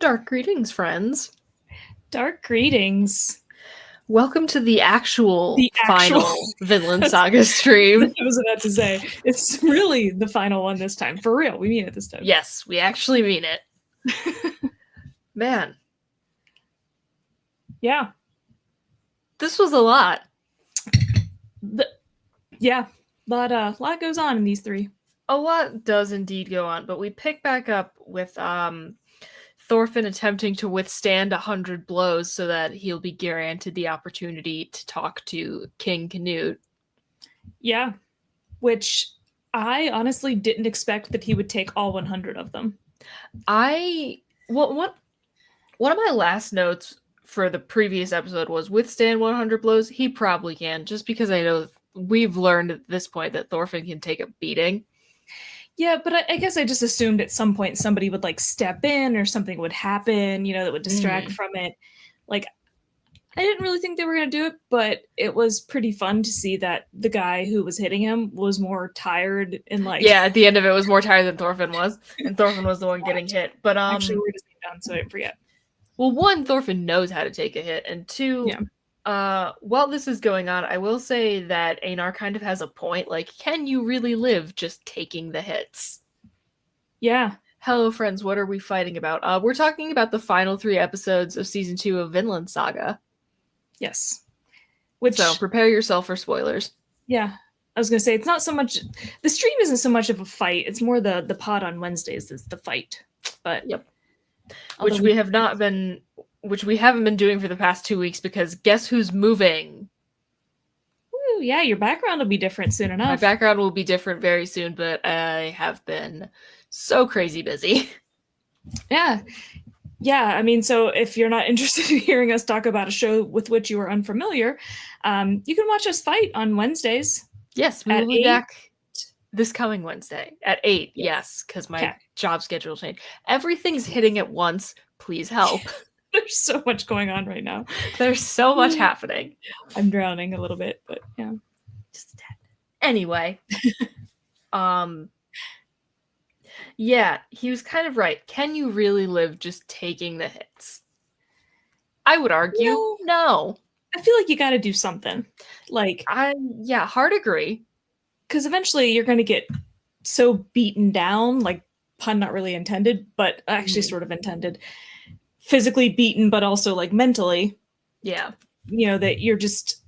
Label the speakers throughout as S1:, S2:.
S1: Dark greetings, friends.
S2: Dark greetings.
S1: Welcome to the actual
S2: actual-
S1: final Vinland Saga stream.
S2: I was about to say, it's really the final one this time. For real, we mean it this time.
S1: Yes, we actually mean it. Man.
S2: Yeah.
S1: This was a lot.
S2: A lot goes on in these three.
S1: A lot does indeed go on, but we pick back up with Thorfinn attempting to withstand 100 blows so that he'll be granted the opportunity to talk to King Canute.
S2: Yeah, which I honestly didn't expect that he would take all 100 of them.
S1: One of my last notes for the previous episode was withstand 100 blows. He probably can, just because I know we've learned at this point that Thorfinn can take a beating.
S2: Yeah, but I guess I just assumed at some point somebody would like step in or something would happen, that would distract from it. Like, I didn't really think they were going to do it, but it was pretty fun to see that the guy who was hitting him was more tired and like...
S1: Yeah, at the end of it was more tired than Thorfinn was, and Thorfinn was the one getting hit. But
S2: actually, we're just down, so I forget.
S1: Well, one, Thorfinn knows how to take a hit, and two, while this is going on, I will say that Einar kind of has a point. Like, can you really live just taking the hits?
S2: Yeah.
S1: Hello, friends. What are we fighting about? We're talking about the final 3 episodes of season 2 of Vinland Saga.
S2: Yes.
S1: So prepare yourself for spoilers.
S2: Yeah. I was going to say, it's not so much... The stream isn't so much of a fight. It's more the pod on Wednesdays is the fight. But
S1: yep. Which we haven't been doing for the past 2 weeks because guess who's moving?
S2: Ooh, yeah, your background will be different soon enough.
S1: My background will be different very soon, but I have been so crazy busy.
S2: Yeah. Yeah, I mean, so if you're not interested in hearing us talk about a show with which you are unfamiliar, you can watch us fight on Wednesdays.
S1: Yes, we will be back this coming Wednesday at 8. Yes, because my job schedule changed. Everything's hitting at once. Please help.
S2: There's so much going on right now.
S1: There's so much happening.
S2: I'm drowning a little bit, but yeah.
S1: Just anyway. Yeah, he was kind of right. Can you really live just taking the hits? I would argue no.
S2: I feel like you got to do something. Like,
S1: hard agree.
S2: Because eventually you're going to get so beaten down, like, pun not really intended, but actually sort of intended. Physically beaten, but also like mentally.
S1: Yeah.
S2: That you're just...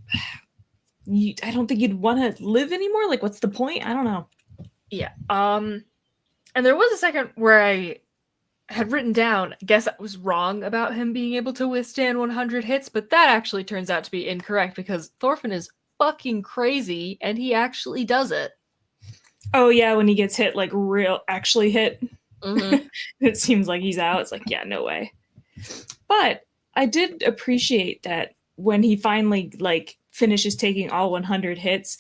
S2: I don't think you'd want to live anymore. Like, what's the point? I don't know.
S1: Yeah. And there was a second where I had written down, I guess I was wrong about him being able to withstand 100 hits, but that actually turns out to be incorrect because Thorfinn is fucking crazy and he actually does it.
S2: Oh yeah, when he gets hit, like actually hit.
S1: Mm-hmm.
S2: It seems like he's out. It's like, yeah, no way. But I did appreciate that when he finally like finishes taking all 100 hits,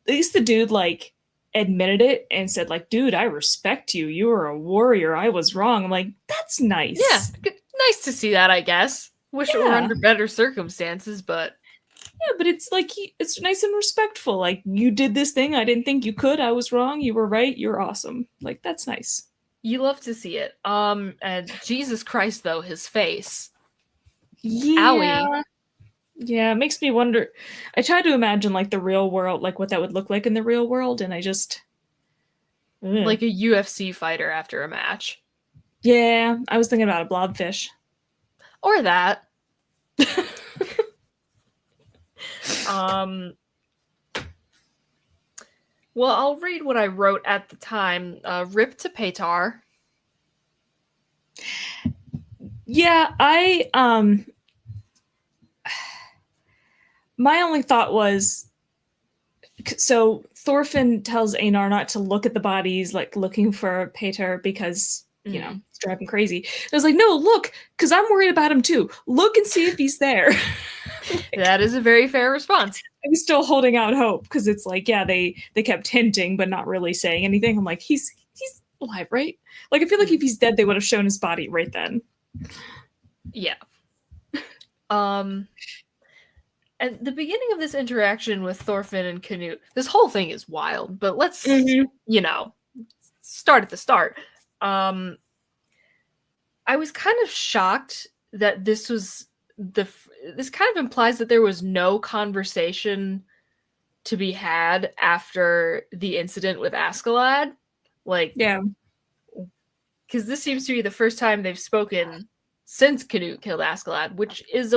S2: at least the dude like admitted it and said like, dude, I respect you. You were a warrior. I was wrong. I'm like, that's nice.
S1: Yeah, nice to see that, I guess. Wish it were under better circumstances, but...
S2: Yeah, but it's like, it's nice and respectful. Like, you did this thing. I didn't think you could. I was wrong. You were right. You're awesome. Like, that's nice.
S1: You love to see it. And Jesus Christ, though, his face.
S2: Yeah.
S1: Owie.
S2: Yeah, it makes me wonder. I try to imagine, like, the real world, like, what that would look like in the real world, and I just...
S1: Like a UFC fighter after a match.
S2: Yeah, I was thinking about a blobfish.
S1: Or that. Well, I'll read what I wrote at the time. Rip to Petar.
S2: Yeah, my only thought was, so Thorfinn tells Einar not to look at the bodies, like looking for Petar because, it's driving crazy. I was like, no, look, because I'm worried about him too. Look and see if he's there.
S1: That is a very fair response.
S2: I'm still holding out hope because it's like, yeah, they kept hinting but not really saying anything. I'm like, he's alive, right? Like, I feel like if he's dead, they would have shown his body right then.
S1: Yeah. And the beginning of this interaction with Thorfinn and Canute, this whole thing is wild, but let's, start at the start. I I was kind of shocked that this kind of implies that there was no conversation to be had after the incident with Askeladd. Like,
S2: Yeah.
S1: because this seems to be the first time they've spoken since Canute killed Askeladd, which is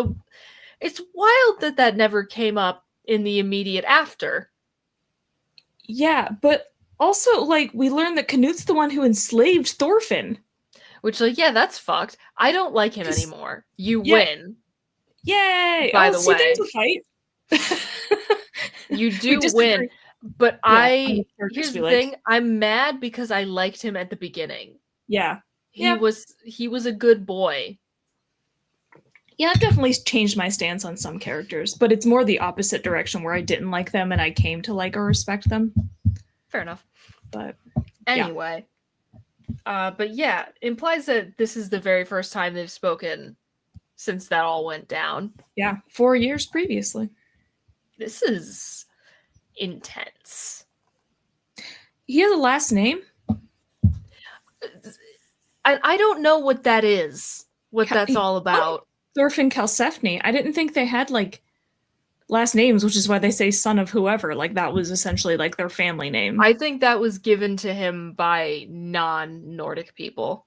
S1: it's wild that never came up in the immediate after.
S2: Yeah, but also, like, we learned that Canute's the one who enslaved Thorfinn.
S1: Which, like, yeah, that's fucked. I don't like him anymore. You win.
S2: Yay!
S1: By the way,
S2: there's a fight.
S1: You do win. But here's the thing, I'm mad because I liked him at the beginning.
S2: Yeah.
S1: He was a good boy.
S2: Yeah, I've definitely changed my stance on some characters, but it's more the opposite direction where I didn't like them and I came to like or respect them.
S1: Fair enough.
S2: But
S1: anyway. But yeah, implies that this is the very first time they've spoken since that all went down.
S2: Yeah, 4 years previously.
S1: This is intense.
S2: He has a last name?
S1: I don't know what that is. What that's all about.
S2: Thorfinn Karlsefni. I didn't think they had like last names, which is why they say son of whoever. Like that was essentially like their family name.
S1: I think that was given to him by non-Nordic people.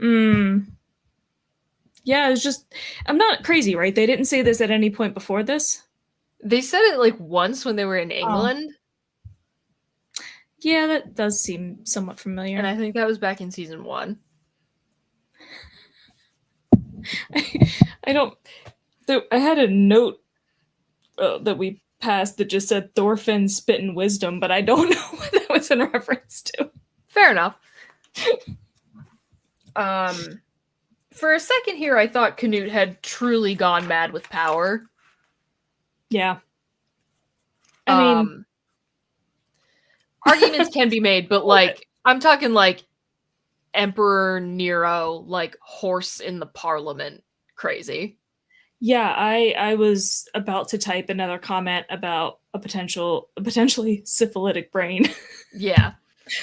S2: Yeah, it was just I'm not crazy, right? They didn't say this at any point before this.
S1: They said it like once when they were in England.
S2: Yeah, that does seem somewhat familiar.
S1: And I think that was back in season 1.
S2: I had a note that we passed that just said Thorfinn spitting wisdom, but I don't know what that was in reference to.
S1: Fair enough. For a second here, I thought Canute had truly gone mad with power.
S2: Yeah. I mean,
S1: arguments can be made, but like, I'm talking like Emperor Nero, like horse in the parliament crazy.
S2: Yeah, I was about to type another comment about a potentially syphilitic brain.
S1: Yeah.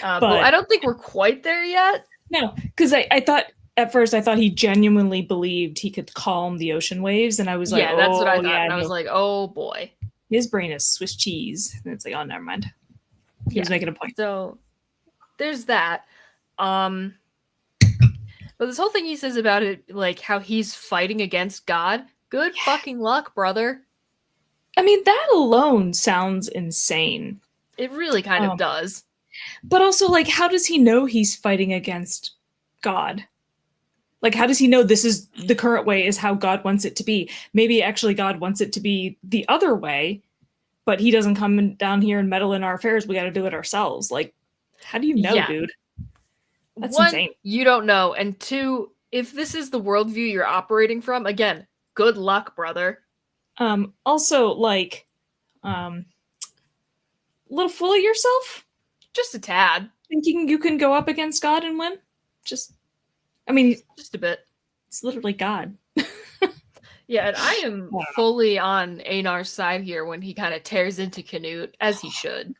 S1: But I don't think we're quite there yet.
S2: No, because I thought at first he genuinely believed he could calm the ocean waves, and I was like,
S1: yeah, that's what I thought.
S2: Yeah,
S1: and I was like, oh boy.
S2: His brain is Swiss cheese. And it's like, oh, never mind. He was making a point.
S1: So there's that. But this whole thing he says about it, like how he's fighting against God, good fucking luck, brother.
S2: I mean, that alone sounds insane.
S1: It really kind of does.
S2: But also, like, how does he know he's fighting against God? Like, how does he know this is the current way is how God wants it to be? Maybe actually God wants it to be the other way, but he doesn't come down here and meddle in our affairs. We got to do it ourselves. Like, how do you know, dude? That's insane.
S1: You don't know. And 2, if this is the worldview you're operating from, again, good luck, brother.
S2: Also, like, a little full of yourself?
S1: Just a tad.
S2: Thinking you can go up against God and win? Just a bit. It's literally God.
S1: Yeah, and I am fully on Einar's side here when he kind of tears into Canute, as he should.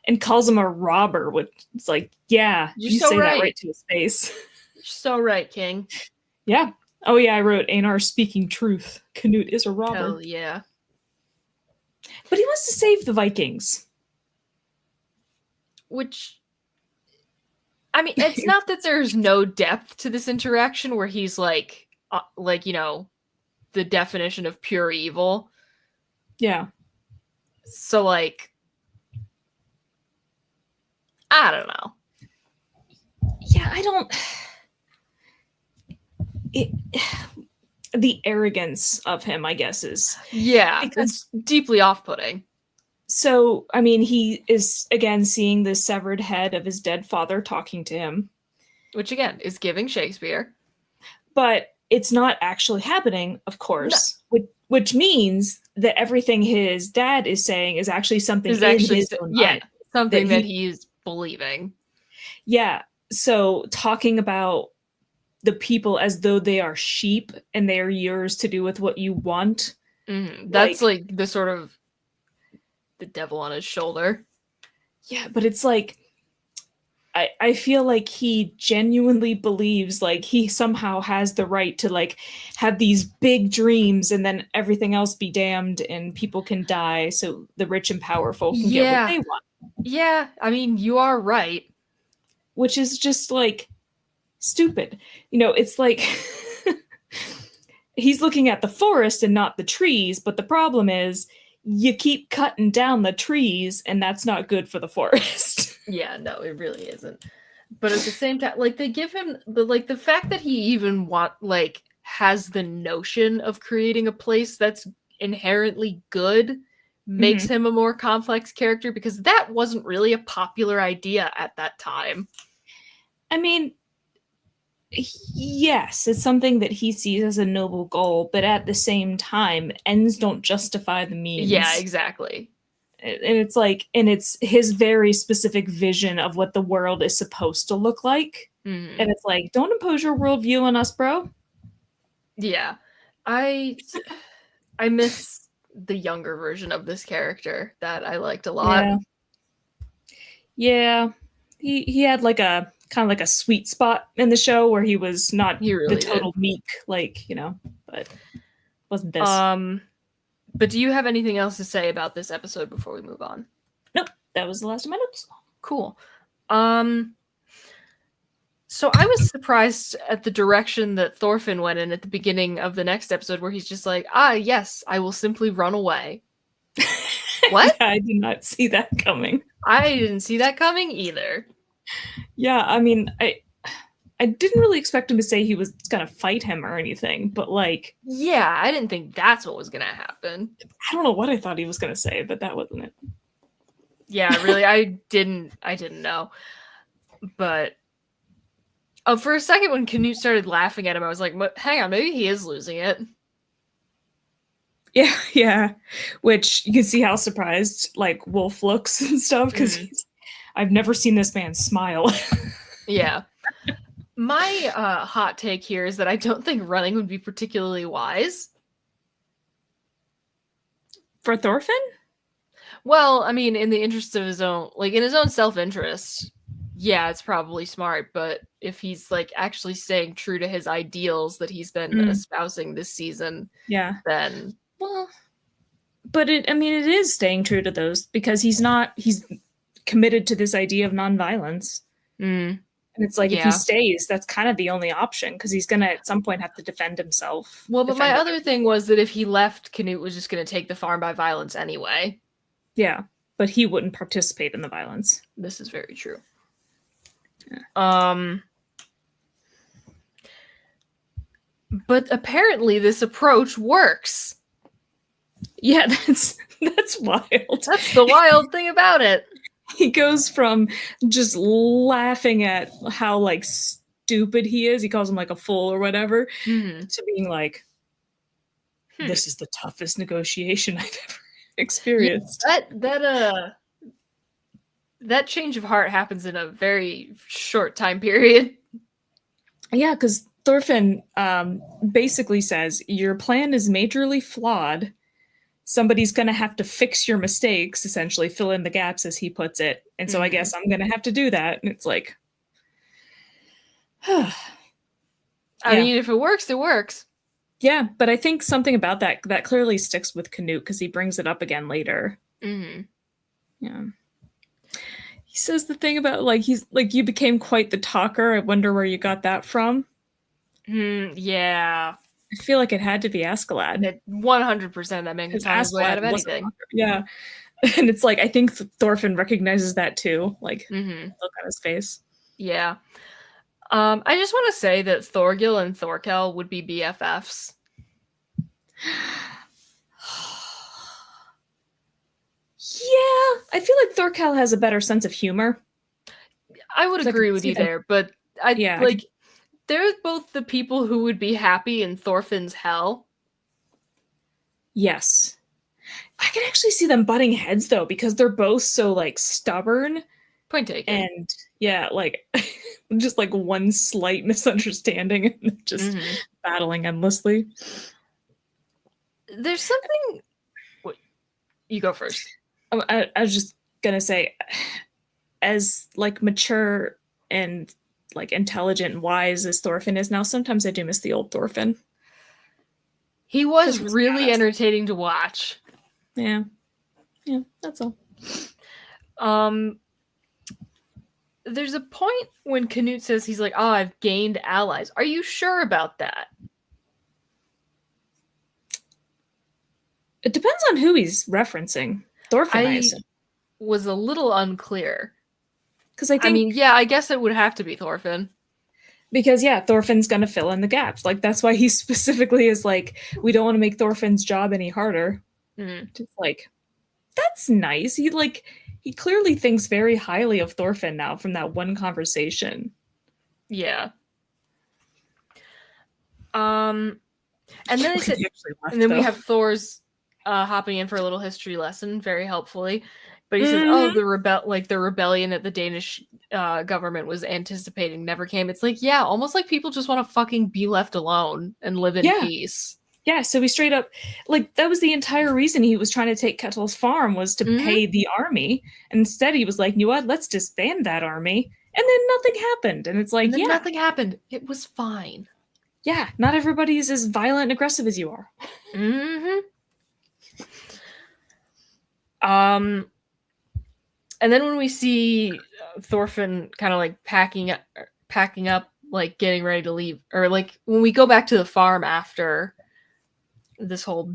S2: And calls him a robber, which is like, yeah,
S1: you so say right.
S2: That right to his face.
S1: You're so right, King.
S2: Yeah. Oh yeah, I wrote Einar speaking truth. Canute is a robber.
S1: Hell yeah.
S2: But he wants to save the Vikings.
S1: Which, I mean, it's not that there's no depth to this interaction where he's like, you know, the definition of pure evil.
S2: Yeah.
S1: So, like, I don't know.
S2: Yeah, I don't... the arrogance of him, I guess, is...
S1: Yeah, it's deeply off-putting.
S2: So, I mean, he is, again, seeing the severed head of his dead father talking to him.
S1: Which, again, is giving Shakespeare.
S2: But it's not actually happening, of course. No. Which means that everything his dad is saying is actually something in his own mind.
S1: Something that he's believing.
S2: Yeah, so talking about the people as though they are sheep and they are yours to do with what you want.
S1: Mm-hmm. That's like the sort of the devil on his shoulder.
S2: Yeah, but it's like I feel like he genuinely believes like he somehow has the right to like have these big dreams and then everything else be damned and people can die so the rich and powerful can get what
S1: Yeah.
S2: they want.
S1: Yeah, I mean, you are right.
S2: Which is just like stupid. It's like he's looking at the forest and not the trees, but the problem is you keep cutting down the trees and that's not good for the forest.
S1: Yeah, no, it really isn't. But at the same time, like they give him the fact that he even has the notion of creating a place that's inherently good makes
S2: Mhm.
S1: him a more complex character because that wasn't really a popular idea at that time.
S2: I mean, yes, it's something that he sees as a noble goal, but at the same time, ends don't justify the
S1: Yeah,
S2: means.
S1: exactly.
S2: And it's his very specific vision of what the world is supposed to look like.
S1: Mm-hmm.
S2: And it's like, don't impose your worldview on us, bro.
S1: Yeah. I I miss the younger version of this character that I liked a lot.
S2: Yeah. Yeah. He had like a kind of like a sweet spot in the show where he was not
S1: He
S2: the
S1: really did.
S2: total meek, but wasn't this.
S1: But do you have anything else to say about this episode before we move on?
S2: Nope. That was the last of my notes.
S1: Cool. So I was surprised at the direction that Thorfinn went in at the beginning of the next episode where he's just like, yes, I will simply run away. What?
S2: Yeah, I did not see that coming.
S1: I didn't see that coming either.
S2: Yeah, I mean, I didn't really expect him to say he was gonna fight him or anything, but like,
S1: yeah, I didn't think that's what was gonna happen.
S2: I don't know what I thought he was gonna say, but that wasn't it.
S1: Yeah, really, I didn't know. But for a second when Canute started laughing at him, I was like, hang on, maybe he is losing it.
S2: Yeah. Which you can see how surprised like Wolf looks and stuff because I've never seen this man smile.
S1: Yeah. My hot take here is that I don't think running would be particularly wise.
S2: For Thorfinn?
S1: Well, I mean, in the interest of his own, in his own self-interest, yeah, it's probably smart, but if he's actually staying true to his ideals that he's been espousing this season, then
S2: but it is staying true to those because he's committed to this idea of nonviolence. And it's like if he stays, that's kind of the only option because he's gonna at some point have to defend himself.
S1: Well, but my other thing was that if he left, Canute was just gonna take the farm by violence anyway.
S2: Yeah, but he wouldn't participate in the violence.
S1: This is very true. Yeah. But apparently this approach works.
S2: Yeah, that's wild.
S1: That's the wild thing about it.
S2: He goes from just laughing at how stupid he is, he calls him a fool or whatever, to being like, this is the toughest negotiation I've ever experienced.
S1: Yeah, that change of heart happens in a very short time period.
S2: Yeah, because Thorfinn basically says, your plan is majorly flawed. Somebody's going to have to fix your mistakes, essentially fill in the gaps, as he puts it. And so I guess I'm going to have to do that. And it's like,
S1: I mean, if it works, it works.
S2: Yeah, but I think something about that clearly sticks with Canute because he brings it up again later. Yeah. He says the thing about he's like, you became quite the talker. I wonder where you got that from.
S1: Yeah.
S2: I feel like it had to be Askeladd.
S1: 100% that man can talk his way out of anything.
S2: Yeah. And it's I think Thorfinn recognizes that too. Look on his face.
S1: Yeah. I just want to say that Thorgil and Thorkel would be BFFs.
S2: Yeah, I feel like Thorkel has a better sense of humor.
S1: I would agree with you there, but they're both the people who would be happy in Thorfinn's hell.
S2: Yes. I can actually see them butting heads though, because they're both so stubborn.
S1: Point taken.
S2: And yeah, just one slight misunderstanding and just battling endlessly.
S1: There's something. Wait, you go first.
S2: I was just gonna say, as mature and like intelligent and wise as Thorfinn is now, sometimes I do miss the old Thorfinn.
S1: He was really entertaining to watch.
S2: Yeah. Yeah, that's all.
S1: There's a point when Canute says he's like, oh, I've gained allies. Are you sure about that?
S2: It depends on who he's referencing. Thorfinn, I assume.
S1: Was a little unclear.
S2: Because I mean,
S1: yeah, I guess it would have to be Thorfinn.
S2: Because, yeah, Thorfinn's going to fill in the gaps. Like, that's why he specifically is like, we don't want to make Thorfinn's job any harder. Just like, that's nice. He clearly thinks very highly of Thorfinn now from that one conversation.
S1: Yeah. And then they said, and then we have Thor's hopping in for a little history lesson, very helpfully. But he says, "Oh, the rebellion that the Danish government was anticipating never came." It's like, yeah, almost like people just want to fucking be left alone and live in peace.
S2: Yeah, so he straight up, like, that was the entire reason he was trying to take Ketil's farm, was to pay the army. And instead he was like, you know what, let's disband that army. And then nothing happened. And it's like,
S1: nothing happened. It was fine.
S2: Yeah, not everybody is as violent and aggressive as you are.
S1: And then when we see Thorfinn kind of like packing up, like getting ready to leave, or like when we go back to the farm after this whole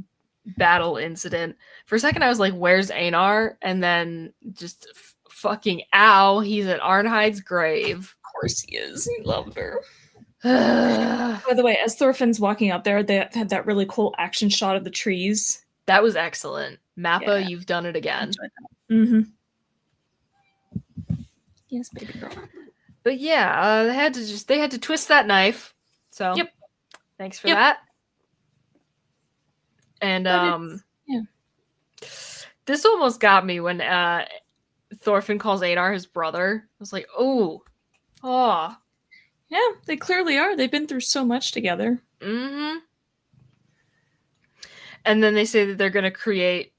S1: battle incident, for a second I was like, where's Einar? And then just fucking ow, he's at Arnhide's grave.
S2: Of course he is. He loved her. By the way, as Thorfinn's walking up there, they had that really cool action shot of the trees.
S1: That was excellent. Mappa, you've done it again.
S2: Yes, baby girl.
S1: But yeah, they had to twist that knife. So thanks for that. And this almost got me when Thorfinn calls Einar his brother. I was like, oh.
S2: Yeah, they clearly are. They've been through so much together.
S1: And then they say that they're going to create,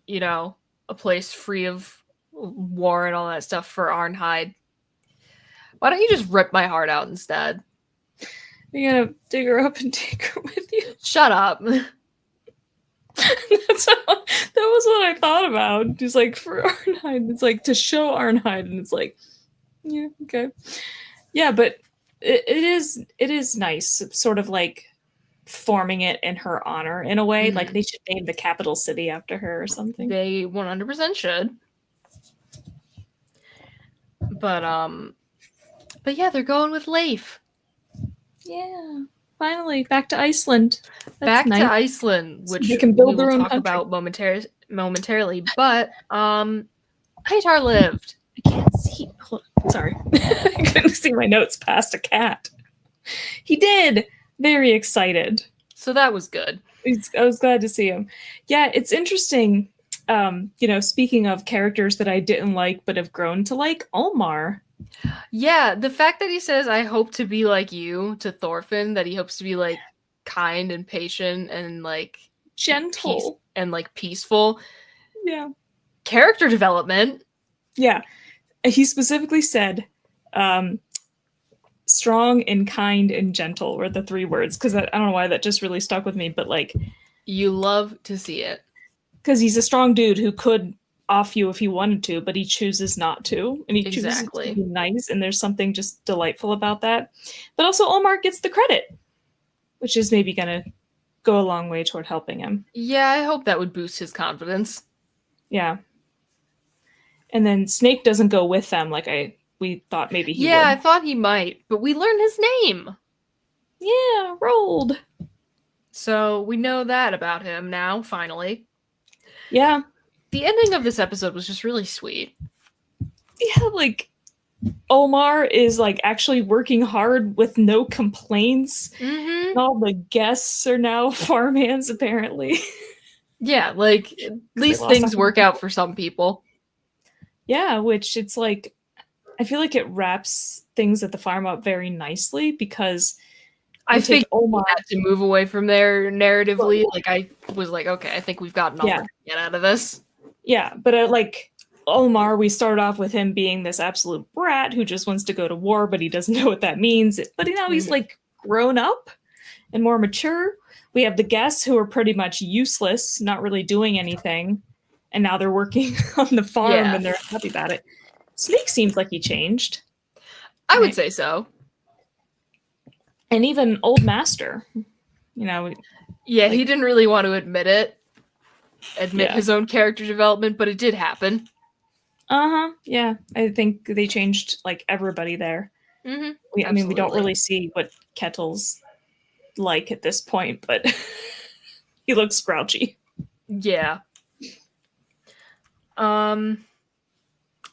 S1: a place free of war and all that stuff for Arnhide. Why don't you just rip my heart out instead?
S2: You're going to dig her up and take her with you?
S1: Shut up.
S2: That was what I thought about. Just like for Arnhide, it's like to show Arnhide, and it's like, yeah, okay. Yeah, but it is nice, sort of like forming it in her honor in a way. Like they should name the capital city after her or something.
S1: They 100% should. But yeah, they're going with Leif.
S2: Yeah, finally back to Iceland.
S1: That's nice. To Iceland, which
S2: they can build their own
S1: talk
S2: country.
S1: About momentarily. But Itar lived.
S2: I can't see. Hold on. Sorry, I couldn't see my notes past a cat. He did. Very excited.
S1: So that was good.
S2: I was glad to see him. Yeah, it's interesting. Speaking of characters that I didn't like but have grown to like, Olmar.
S1: Yeah, the fact that he says, I hope to be like you to Thorfinn, that he hopes to be like kind and patient and like
S2: gentle
S1: and like peaceful.
S2: Yeah.
S1: Character development.
S2: Yeah. He specifically said, strong and kind and gentle were the three words, because I don't know why that just really stuck with me, but like,
S1: you love to see it.
S2: Because he's a strong dude who could off you if he wanted to, but he chooses not to, and he chooses to be nice, and there's something just delightful about that. But also Olmar gets the credit, which is maybe gonna go a long way toward helping him.
S1: Yeah, I hope that would boost his confidence.
S2: Yeah. And then Snake doesn't go with them like we thought maybe he would.
S1: Yeah, I thought he might, but we learned his name.
S2: Yeah, Rold. So
S1: we know that about him now, finally.
S2: Yeah.
S1: The ending of this episode was just really sweet.
S2: Yeah, like Olmar is like actually working hard with no complaints. And all the guests are now farmhands, apparently.
S1: Yeah, like at least things work out for some people.
S2: Yeah, which it's like, I feel like it wraps things at the farm up very nicely, because
S1: I think Olmar had to move away from there narratively. Like I was like, okay, I think we've got an offer to get out of this.
S2: Yeah, but like Olmar, we start off with him being this absolute brat who just wants to go to war, but he doesn't know what that means. But now he's like grown up and more mature. We have the guests who are pretty much useless, not really doing anything. And now they're working on the farm and they're happy about it. Sneak seems like he changed.
S1: I would say so.
S2: And even Old Master, you know.
S1: Yeah, like, he didn't really want to admit his own character development, but it did happen.
S2: Yeah, I think they changed like everybody there.
S1: Mm-hmm.
S2: I mean, we don't really see what Kettle's like at this point, but he looks grouchy.
S1: Yeah.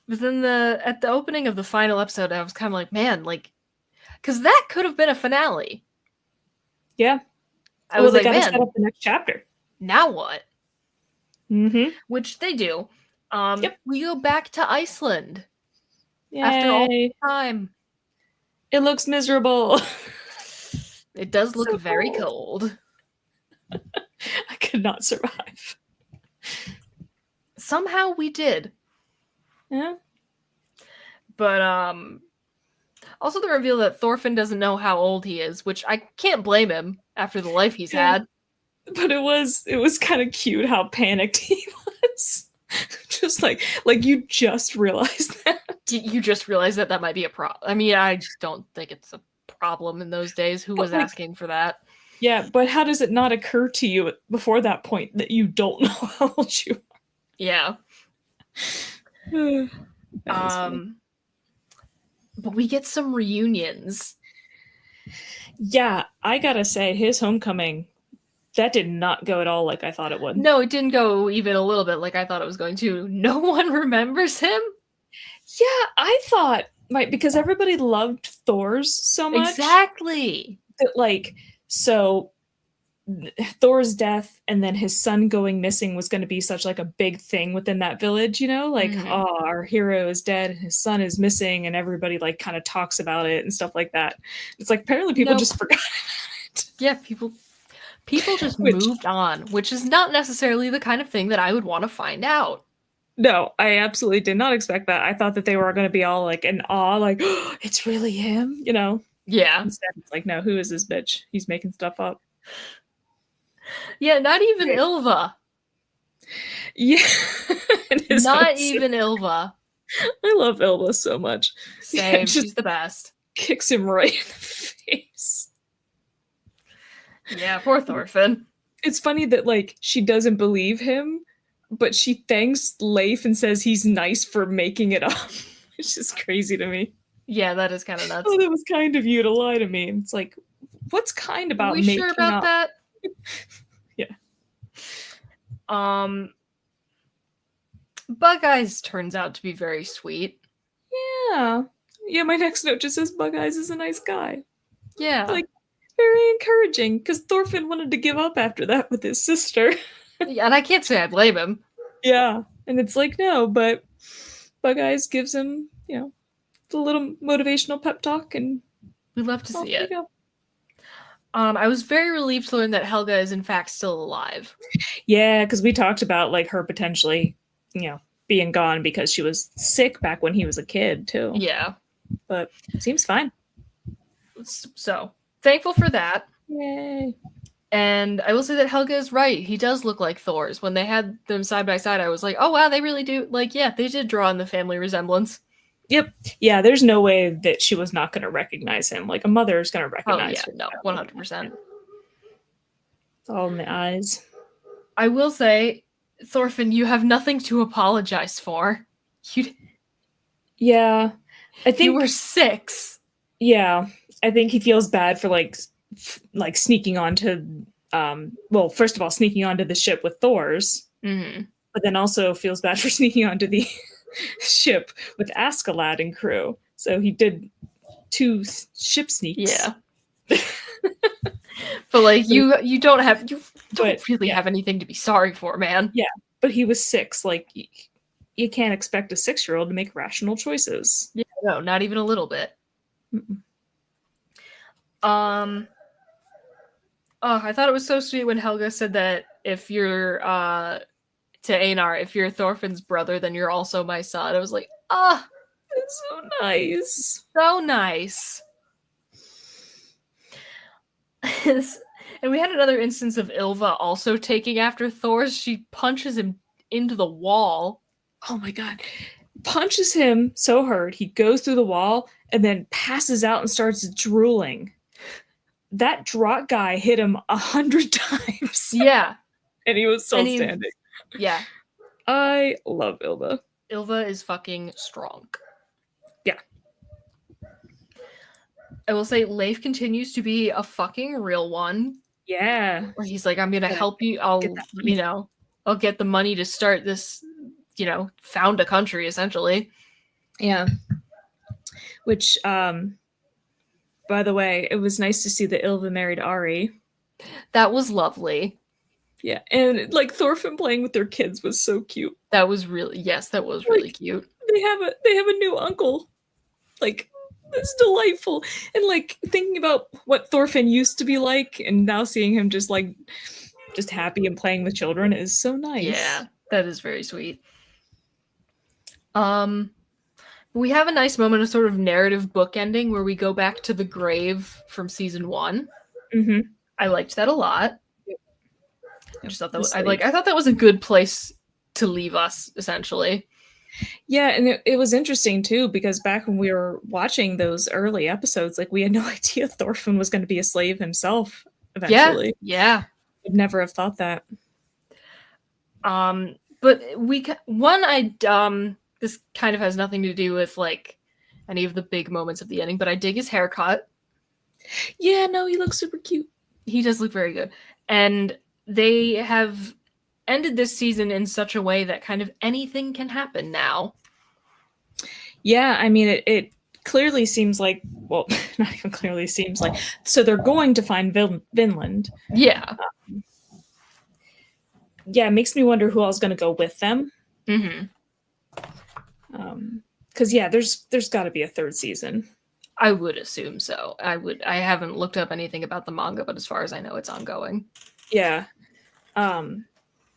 S1: But then at the opening of the final episode, I was kind of like, man, like, because that could have been a finale.
S2: Yeah.
S1: I was like,
S2: gotta
S1: man,
S2: set up the next chapter.
S1: Now what?
S2: Mm-hmm.
S1: Which they do.
S2: Yep.
S1: We go back to Iceland.
S2: Yay.
S1: After all the time.
S2: It looks miserable.
S1: It does look very cold.
S2: I could not survive.
S1: Somehow we did.
S2: Yeah.
S1: But also the reveal that Thorfinn doesn't know how old he is, which I can't blame him after the life he's had.
S2: But it was kind of cute how panicked he was. Just like you just realized that.
S1: You just realized that might be a problem. I mean, I don't think it's a problem in those days. Who was asking for that?
S2: Yeah, but how does it not occur to you before that point that you don't know how old you are?
S1: Yeah. But we get some reunions.
S2: Yeah, I gotta say, his homecoming, that did not go at all like I thought it would.
S1: No, it didn't go even a little bit like I thought it was going to. No one remembers him?
S2: Yeah, I thought, because everybody loved Thor's so much.
S1: Exactly.
S2: That, so Thor's death and then his son going missing was going to be such a big thing within that village, oh, our hero is dead and his son is missing, and everybody kind of talks about it and stuff like that. It's apparently people just forgot about it.
S1: Yeah, people just moved on, which is not necessarily the kind of thing that I would want to find out.
S2: No, I absolutely did not expect that. I thought that they were going to be all in awe, oh, it's really him,
S1: Yeah.
S2: Instead, it's no, who is this bitch? He's making stuff up.
S1: Yeah, not even Ylva.
S2: Yeah.
S1: Not even Ylva.
S2: I love Ylva so much.
S1: Same, she's the best.
S2: Kicks him right in the face.
S1: Yeah, poor Thorfinn.
S2: It's funny that, she doesn't believe him, but she thanks Leif and says he's nice for making it up. Which is crazy to me.
S1: Yeah, that is kind of nuts.
S2: Oh, that was kind of you to lie to me. It's what's kind about making up?
S1: Are we sure about that?
S2: Yeah.
S1: Bug Eyes turns out to be very sweet.
S2: Yeah. Yeah, my next note just says Bug Eyes is a nice guy.
S1: Yeah.
S2: Very encouraging, because Thorfinn wanted to give up after that with his sister.
S1: Yeah, and I can't say I blame him.
S2: Yeah. And it's no, but Bug Eyes gives him, the little motivational pep talk, and
S1: we love to see it. I was very relieved to learn that Helga is in fact still alive.
S2: Yeah, because we talked about her potentially, being gone because she was sick back when he was a kid too.
S1: Yeah.
S2: But seems fine.
S1: So thankful for that.
S2: Yay.
S1: And I will say that Helga is right. He does look like Thor's. When they had them side by side, I was like, oh wow, they really do. Yeah, they did draw on the family resemblance.
S2: Yep. Yeah, there's no way that she was not going to recognize him. A mother is going to recognize her.
S1: No, 100%.
S2: It's all in the eyes.
S1: I will say, Thorfinn, you have nothing to apologize for.
S2: Yeah. I think
S1: you were 6.
S2: Yeah. I think he feels bad for sneaking onto first of all, sneaking onto the ship with Thor's.
S1: Mm-hmm.
S2: But then also feels bad for sneaking onto the ship with Askeladd and crew. So he did 2 ship sneaks.
S1: Yeah. But you don't really have anything to be sorry for, man.
S2: Yeah, but he was 6. You can't expect a 6-year-old to make rational choices.
S1: Yeah, no, not even a little bit.
S2: Mm-mm.
S1: Oh, I thought it was so sweet when Helga said that if you're to Einar, if you're Thorfinn's brother, then you're also my son. I was like, ah,
S2: It's so nice.
S1: so nice. And we had another instance of Ylva also taking after Thor. She punches him into the wall.
S2: Oh my god. Punches him so hard, he goes through the wall and then passes out and starts drooling. That drop guy hit him 100 times.
S1: Yeah.
S2: And he was still standing.
S1: Yeah.
S2: I love Ylva.
S1: Ylva is fucking strong.
S2: Yeah.
S1: I will say Leif continues to be a fucking real one.
S2: Yeah.
S1: Where he's like, I'm gonna help you. I'll get the money to start this, found a country, essentially.
S2: Yeah. Which, by the way, it was nice to see that Ylva married Ari.
S1: That was lovely.
S2: Yeah, and like Thorfinn playing with their kids was so cute.
S1: That was really really cute.
S2: They have a new uncle. Like, it's delightful. And like thinking about what Thorfinn used to be like, and now seeing him just happy and playing with children is so nice.
S1: Yeah, that is very sweet. We have a nice moment of sort of narrative bookending where we go back to the grave from season 1.
S2: Mm-hmm.
S1: I liked that a lot. I just thought that I thought that was a good place to leave us, essentially.
S2: Yeah, and it was interesting too, because back when we were watching those early episodes, like we had no idea Thorfinn was going to be a slave himself eventually.
S1: Yeah.
S2: I'd never have thought that.
S1: But this kind of has nothing to do with like any of the big moments of the ending, but I dig his haircut.
S2: Yeah, no, he looks super cute.
S1: He does look very good. And they have ended this season in such a way that kind of anything can happen now.
S2: Yeah, I mean, it clearly seems like, well, not even clearly seems like, so they're going to find Vinland.
S1: Yeah.
S2: Yeah, it makes me wonder who else is going to go with them.
S1: Mm-hmm.
S2: Because yeah, there's got to be a third season.
S1: I would assume so. I haven't looked up anything about the manga, but as far as I know, it's ongoing.
S2: Yeah. And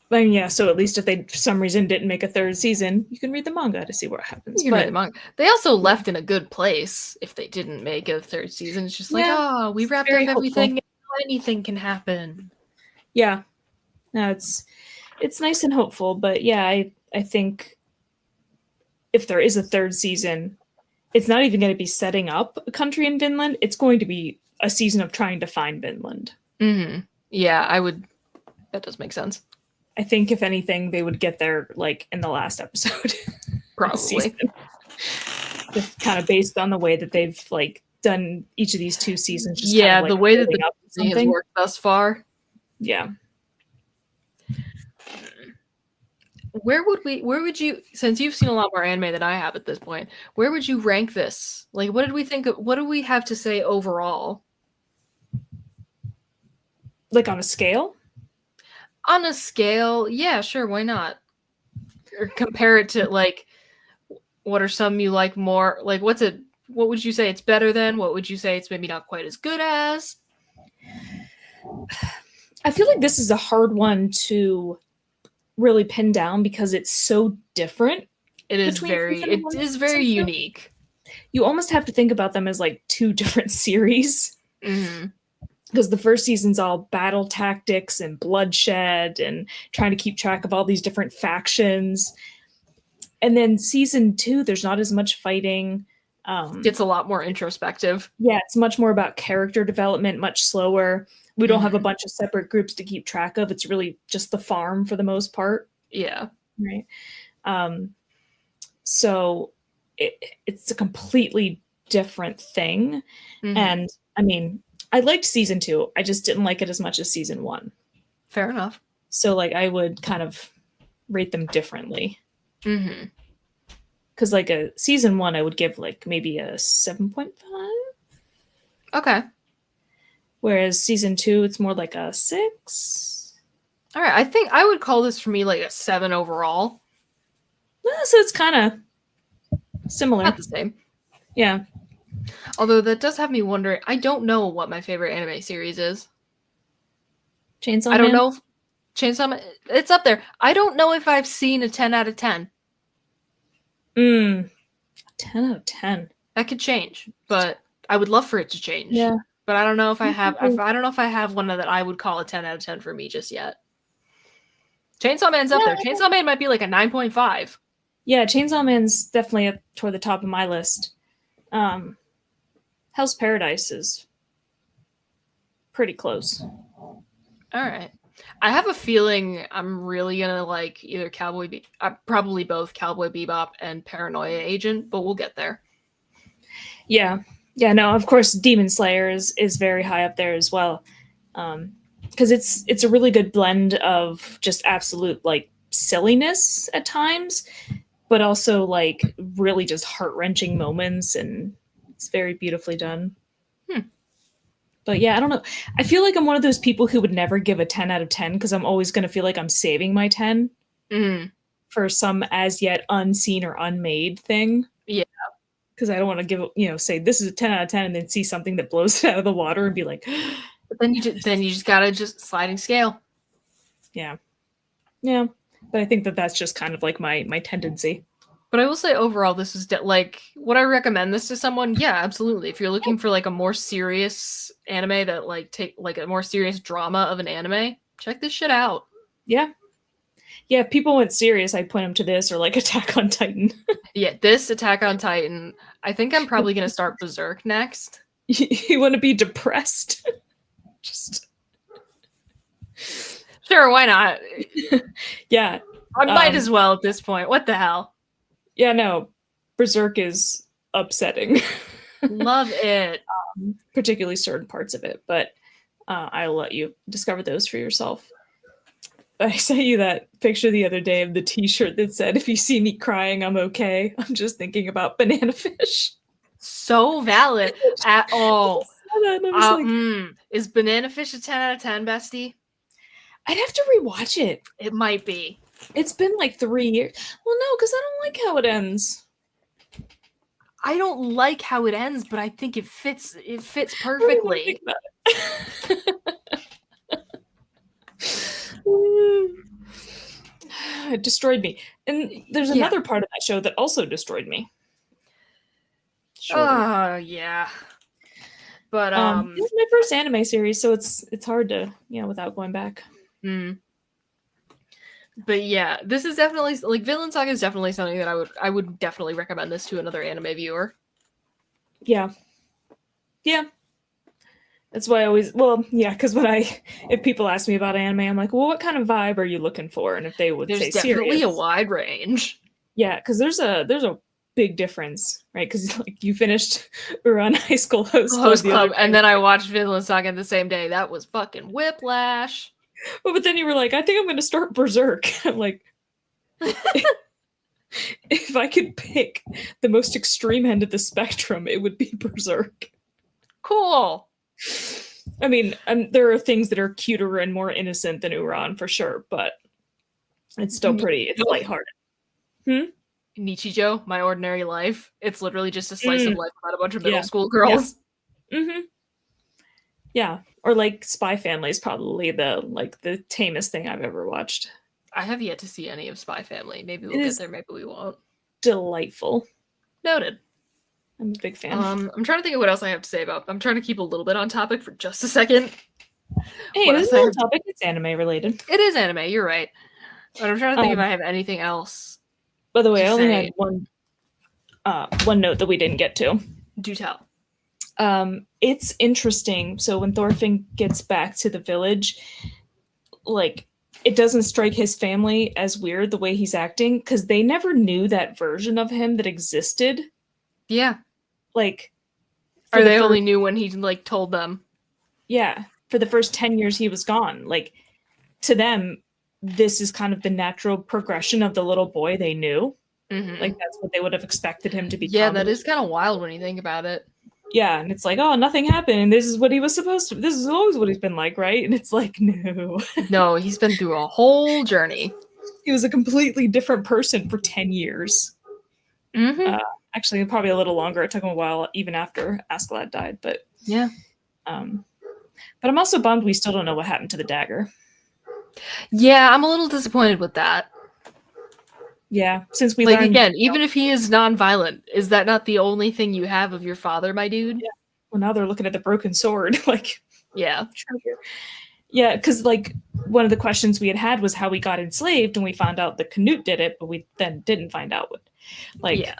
S2: yeah, so at least if they for some reason didn't make a third season, you can read the manga to see what happens.
S1: You can read the manga. They also left in a good place if they didn't make a third season. It's just like, we wrapped up everything. Hopeful. Anything can happen.
S2: Yeah. No, it's nice and hopeful, but yeah, I think if there is a third season, it's not even going to be setting up a country in Vinland. It's going to be a season of trying to find Vinland.
S1: Mm-hmm. Yeah, that does make sense.
S2: I think if anything, they would get there like in the last episode.
S1: Probably.
S2: Just kind of based on the way that they've like done each of these 2 seasons. Just
S1: yeah,
S2: kind of, like,
S1: the way that the season has worked thus far.
S2: Yeah.
S1: Where would you, since you've seen a lot more anime than I have at this point, where would you rank this? Like, what do we have to say overall?
S2: Like on a scale?
S1: On a scale, yeah, sure, why not? Or compare it to, like, what are some you like more? Like, what would you say it's better than? What would you say it's maybe not quite as good as?
S2: I feel like this is a hard one to really pin down because it's so different.
S1: It is very unique.
S2: You almost have to think about them as like 2 different series.
S1: Mm-hmm.
S2: Because the first season's all battle tactics and bloodshed and trying to keep track of all these different factions. And then season 2, there's not as much fighting.
S1: It's a lot more introspective.
S2: Yeah, it's much more about character development, much slower. We don't have a bunch of separate groups to keep track of. It's really just the farm for the most part.
S1: Yeah.
S2: Right. So it's a completely different thing. Mm-hmm. And I mean, I liked season 2. I just didn't like it as much as season 1.
S1: Fair enough.
S2: So like I would kind of rate them differently.
S1: Mm-hmm.
S2: Because like a season 1, I would give like maybe a 7.5.
S1: Okay. Whereas
S2: season 2, it's more like a 6.
S1: All right. I think I would call this for me like a 7 overall.
S2: So it's kind of similar.
S1: Not the same.
S2: Yeah.
S1: Although that does have me wondering, I don't know what my favorite anime series is.
S2: Chainsaw Man?
S1: I don't know. Chainsaw Man, it's up there. I don't know if I've seen a 10 out of 10.
S2: 10 out of 10.
S1: That could change, but I would love for it to change.
S2: Yeah.
S1: But I don't know if I have. I don't know if I have one that I would call a 10 out of 10 for me just yet. Chainsaw Man's up there. Chainsaw Man might be like a 9.5.
S2: Yeah, Chainsaw Man's definitely up toward the top of my list. Hell's Paradise is pretty close.
S1: All right. I have a feeling I'm really gonna like either probably both Cowboy Bebop and Paranoia Agent, but we'll get there.
S2: Yeah. Yeah, no, of course Demon Slayer is very high up there as well. Because it's a really good blend of just absolute like silliness at times, but also like really just heart-wrenching moments, and it's very beautifully done. But yeah, I don't know. I feel like I'm one of those people who would never give a 10 out of 10 because I'm always going to feel like I'm saving my 10 for some as yet unseen or unmade thing.
S1: Yeah.
S2: Because I don't want to say this is a 10 out of 10 and then see something that blows it out of the water and be like,
S1: but then you just gotta sliding scale.
S2: Yeah. Yeah. But I think that's just kind of like my tendency.
S1: But I will say overall, this is like, would I recommend this to someone? Yeah, absolutely. If you're looking for like a more serious anime that like take like a more serious drama of an anime, check this shit out.
S2: Yeah. Yeah, if people went serious, I'd point them to this or like Attack on Titan.
S1: Yeah, this Attack on Titan. I think I'm probably gonna start Berserk next.
S2: You want to be depressed? Just
S1: sure, why not?
S2: Yeah.
S1: I might as well at this point. What the hell?
S2: Yeah, no. Berserk is upsetting.
S1: Love it.
S2: Particularly certain parts of it, but I'll let you discover those for yourself. I sent you that picture the other day of the t-shirt that said, "If you see me crying, I'm okay. I'm just thinking about banana fish."
S1: So valid at all.
S2: Like,
S1: is Banana Fish a 10 out of 10, bestie?
S2: I'd have to rewatch it.
S1: It might be. It's
S2: been like 3 years. Well, no, because I don't like how it ends.
S1: I don't like how it ends, but I think it fits perfectly.
S2: It destroyed me. And there's another part of that show that also destroyed me.
S1: Yeah. But
S2: it was my first anime series, so it's hard to, without going back.
S1: But yeah, this is definitely like Vinland Saga is definitely something that I would definitely recommend this to another anime viewer.
S2: Yeah. Yeah. That's why I always, because if people ask me about anime, I'm like, well, what kind of vibe are you looking for? And if they would say serious. There's definitely
S1: a wide range.
S2: Yeah, because there's a big difference, right? Because like you finished Uran High School Host
S1: Club, and then I watched Vinland Saga the same day. That was fucking whiplash.
S2: But then you were like, I think I'm going to start Berserk. I'm like, if I could pick the most extreme end of the spectrum, it would be Berserk.
S1: Cool.
S2: I mean, there are things that are cuter and more innocent than Uran for sure, but it's still it's lighthearted.
S1: Nichijou, My Ordinary Life. It's literally just a slice of life about a bunch of middle school girls.
S2: Yeah. Yeah, or like Spy Family is probably the tamest thing I've ever watched.
S1: I have yet to see any of Spy Family. Maybe we'll get there, maybe we won't.
S2: Delightful.
S1: Noted.
S2: I'm a big fan.
S1: I'm trying to think of what else I have to say about. I'm trying to keep a little bit on topic for just a second.
S2: Hey, this is on topic. It's anime related.
S1: It is anime. You're right. But I'm trying to think if I have anything else.
S2: By the way, I only had one note that we didn't get to.
S1: Do tell.
S2: It's interesting. So when Thorfinn gets back to the village, like it doesn't strike his family as weird the way he's acting because they never knew that version of him that existed.
S1: Yeah.
S2: Like,
S1: or they only knew when he like told them.
S2: Yeah, for the first 10 years he was gone. Like, to them, this is kind of the natural progression of the little boy they knew. Like, that's what they would have expected him to become.
S1: Yeah, that is kind of wild when you think about it.
S2: Yeah, and it's like, oh, nothing happened, and this is what he was supposed to. This is always what he's been like, right? And it's like, no.
S1: No, he's been through a whole journey.
S2: He was a completely different person for 10 years. Actually, probably a little longer. It took him a while, even after Askeladd died. But
S1: yeah.
S2: But I'm also bummed we still don't know what happened to the dagger.
S1: Yeah, I'm a little disappointed with that.
S2: Yeah, since we
S1: Like,
S2: learned,
S1: again, even if he is non-violent, is that not the only thing you have of your father, my dude?
S2: yeah, well, now they're looking at the broken sword, like,
S1: Yeah.
S2: yeah, because like one of the questions we had was how we got enslaved, and we found out that Canute did it, but we then didn't find out what, like,
S1: Yeah.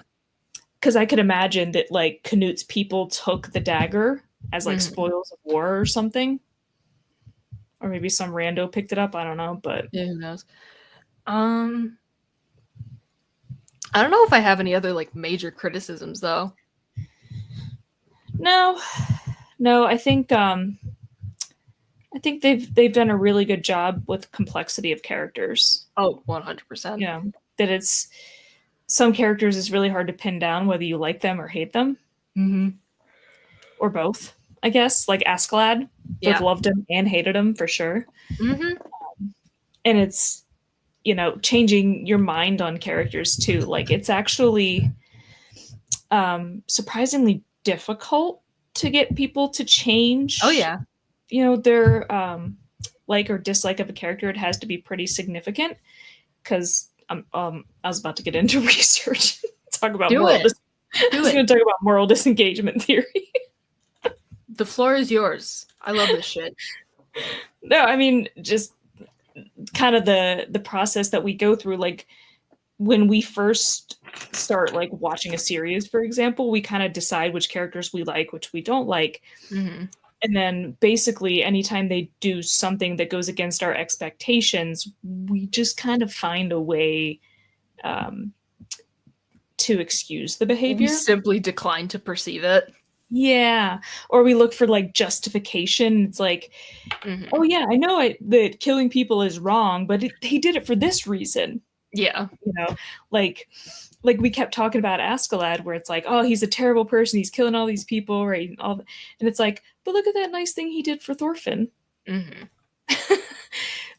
S2: because I could imagine that like Canute's people took the dagger as like
S1: Mhm.
S2: spoils of war or something, or maybe some rando picked it up. I don't know, but
S1: Yeah, who knows? Um, I don't know if I have any other like major criticisms though.
S2: no, no, I think they've done a really good job with complexity of characters.
S1: Oh,
S2: You
S1: 100%.
S2: know, that it's some characters is really hard to pin down whether you like them or hate them
S1: Mm-hmm.
S2: or both. I guess like Askeladd, both
S1: Yeah.
S2: loved him and hated him for sure.
S1: Mm-hmm.
S2: And it's changing your mind on characters too. Like it's actually surprisingly difficult to get people to
S1: Oh
S2: change
S1: yeah.
S2: their like or dislike of a character. It has to be pretty significant because I was about to get into research, talk about
S1: Do
S2: moral.
S1: it.
S2: I
S1: Do
S2: was
S1: it.
S2: going to talk about moral disengagement theory.
S1: The floor is yours. I love this shit.
S2: No, I mean just kind of the process that we go through. Like when we first start like watching a series, for example, we kind of decide which characters we like, which we don't like,
S1: Mm-hmm.
S2: and then basically anytime they do something that goes against our expectations, we just kind of find a way um, to excuse the
S1: We
S2: behavior.
S1: simply decline to perceive it.
S2: Yeah, or we look for like justification. It's like,
S1: Mm-hmm.
S2: oh yeah, I know that killing people is wrong, but he did it for this reason.
S1: Yeah.
S2: You know, like we kept talking about Askeladd, where it's like, oh, he's a terrible person, he's killing all these people, right? And it's like, but look at that nice thing he did for Thorfinn.
S1: Mm-hmm.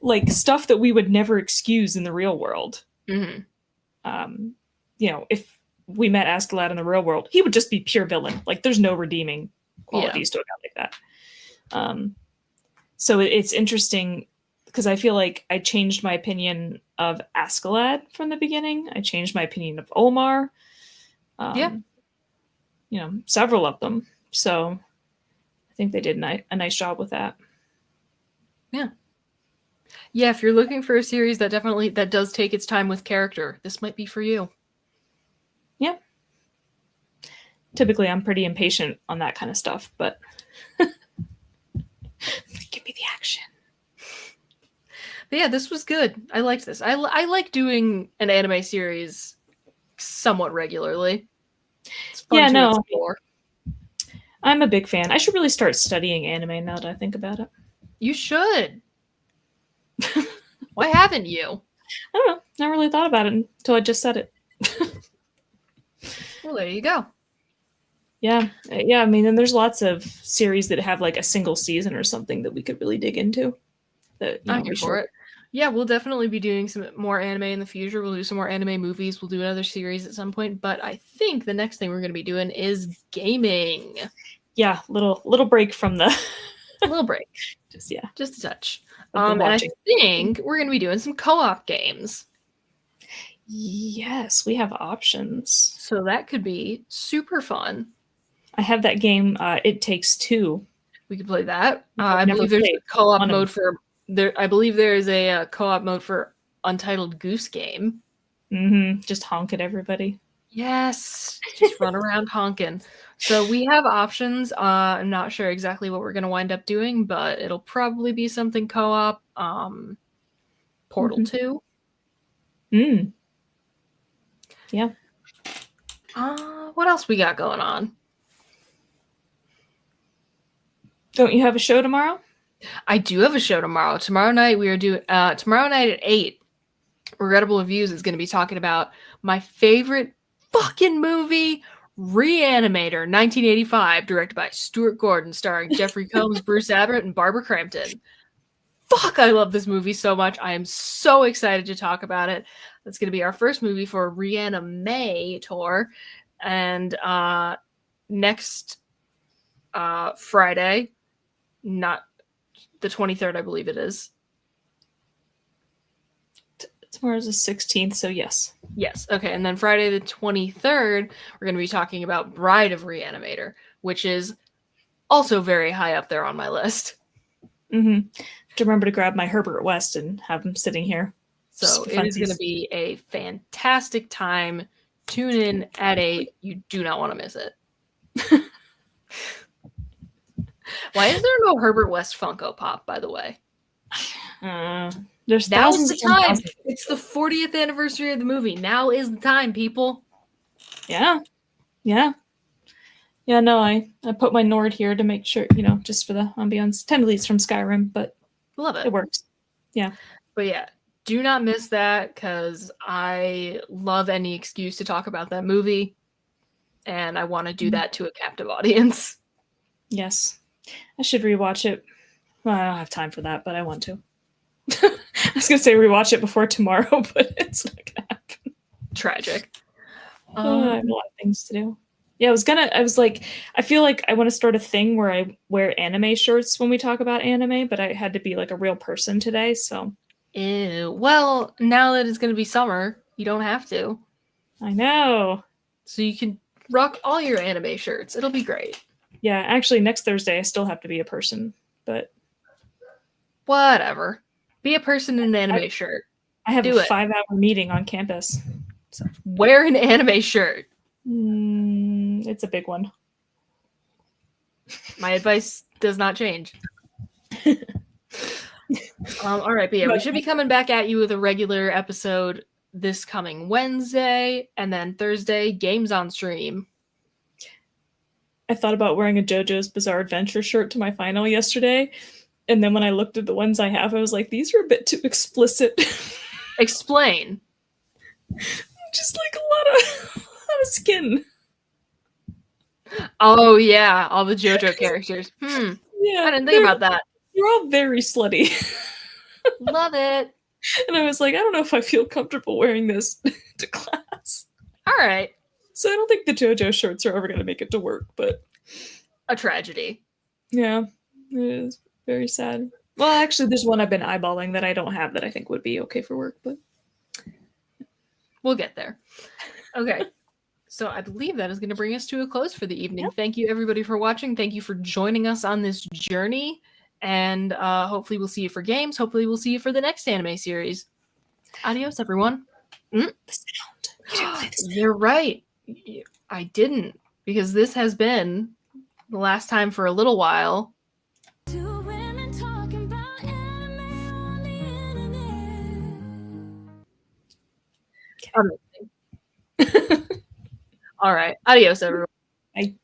S2: Like stuff that we would never excuse in the real world.
S1: Mm-hmm.
S2: Um, if we met Askeladd in the real world, he would just be pure villain. Like there's no redeeming qualities to a guy like that. So it's interesting because I feel like I changed my opinion of Askeladd from the beginning. I changed my opinion of Omar.
S1: Yeah.
S2: Several of them. So I think they did a nice job with that.
S1: Yeah. Yeah, if you're looking for a series that does take its time with character, this might be for you.
S2: Yeah. Typically, I'm pretty impatient on that kind of stuff, but give me the action.
S1: But yeah, this was good. I liked this. I like doing an anime series somewhat regularly. It's fun to explore.
S2: I'm a big fan. I should really start studying anime now that I think about it.
S1: You should. Why haven't you?
S2: I don't know. Never really thought about it until I just said it.
S1: Well, there you go.
S2: Yeah. I mean, and there's lots of series that have like a single season or something that we could really dig into.
S1: I'm here for it. Yeah, we'll definitely be doing some more anime in the future. We'll do some more anime movies. We'll do another series at some point. But I think the next thing we're going to be doing is gaming.
S2: Yeah, little break from the
S1: little break.
S2: Just
S1: a touch. And I think we're going to be doing some co-op games.
S2: Yes, we have options.
S1: So that could be super fun.
S2: I have that game, It Takes Two.
S1: We could play that. I believe there's a co-op mode for there. I believe there is a co-op mode for Untitled Goose Game.
S2: Mm-hmm. Just honk at everybody.
S1: Yes, just run around honking. So we have options. I'm not sure exactly what we're going to wind up doing, but it'll probably be something co-op. Portal 2.
S2: Yeah.
S1: What else we got going on?
S2: Don't you have a show tomorrow?
S1: I do have a show tomorrow. Tomorrow night we are doing tomorrow night at 8. Regrettable Reviews is going to be talking about my favorite fucking movie, Reanimator, 1985, directed by Stuart Gordon, starring Jeffrey Combs, Bruce Abbott, and Barbara Crampton. Fuck, I love this movie so much. I am so excited to talk about it. That's going to be our first movie for Reanimator. And next Friday, not the 23rd, I believe it is.
S2: Tomorrow's the 16th, so yes.
S1: Yes. Okay. And then Friday the 23rd, we're going to be talking about Bride of Reanimator, which is also very high up there on my list.
S2: Mm-hmm. To remember to grab my Herbert West and have him sitting here.
S1: So it is going to be a fantastic time. Tune in at 8. You do not want to miss it. Why is there no Herbert West Funko Pop, by the way?
S2: There's
S1: Now
S2: thousands
S1: is the time. It's the 40th anniversary of the movie. Now is the time, people.
S2: Yeah. No, I put my Nord here to make sure, just for the ambiance. 10 leads from Skyrim, but
S1: love it.
S2: It works. Yeah.
S1: But yeah, do not miss that because I love any excuse to talk about that movie. And I want to do that to a captive audience.
S2: Yes. I should rewatch it. Well, I don't have time for that, but I want to. I was going to say rewatch it before tomorrow, but it's not going to happen.
S1: Tragic.
S2: I have a lot of things to do. Yeah, I feel like I want to start a thing where I wear anime shirts when we talk about anime, but I had to be like a real person today, so.
S1: Ew. Well, now that it's going to be summer, you don't have to.
S2: I know.
S1: So you can rock all your anime shirts. It'll be great.
S2: Yeah, actually, next Thursday I still have to be a person, but.
S1: Whatever. Be a person in an anime shirt.
S2: I have a 5-hour meeting on campus. So.
S1: Wear an anime shirt.
S2: It's a big one.
S1: My advice does not change. All right, but yeah, we should be coming back at you with a regular episode this coming Wednesday, and then Thursday, games on stream.
S2: I thought about wearing a JoJo's Bizarre Adventure shirt to my final yesterday, and then when I looked at the ones I have, I was like, these are a bit too explicit.
S1: Explain.
S2: Just like a lot of skin.
S1: Oh yeah, all the JoJo characters.
S2: Yeah,
S1: I didn't think about that.
S2: You're all very slutty.
S1: Love it.
S2: And I was like, I don't know if I feel comfortable wearing this to class.
S1: All right.
S2: So I don't think the JoJo shirts are ever going to make it to work, but
S1: a tragedy.
S2: Yeah, it is very sad. Well, actually, there's one I've been eyeballing that I don't have that I think would be okay for work, but
S1: we'll get there. Okay. So I believe that is going to bring us to a close for the evening. Yep. Thank you, everybody, for watching. Thank you for joining us on this journey. And hopefully we'll see you for games. Hopefully we'll see you for the next anime series. Adios, everyone.
S2: The sound.
S1: You're right. I didn't, because this has been the last time for a little while. Amazing. All right. Adios, everyone.
S2: Bye.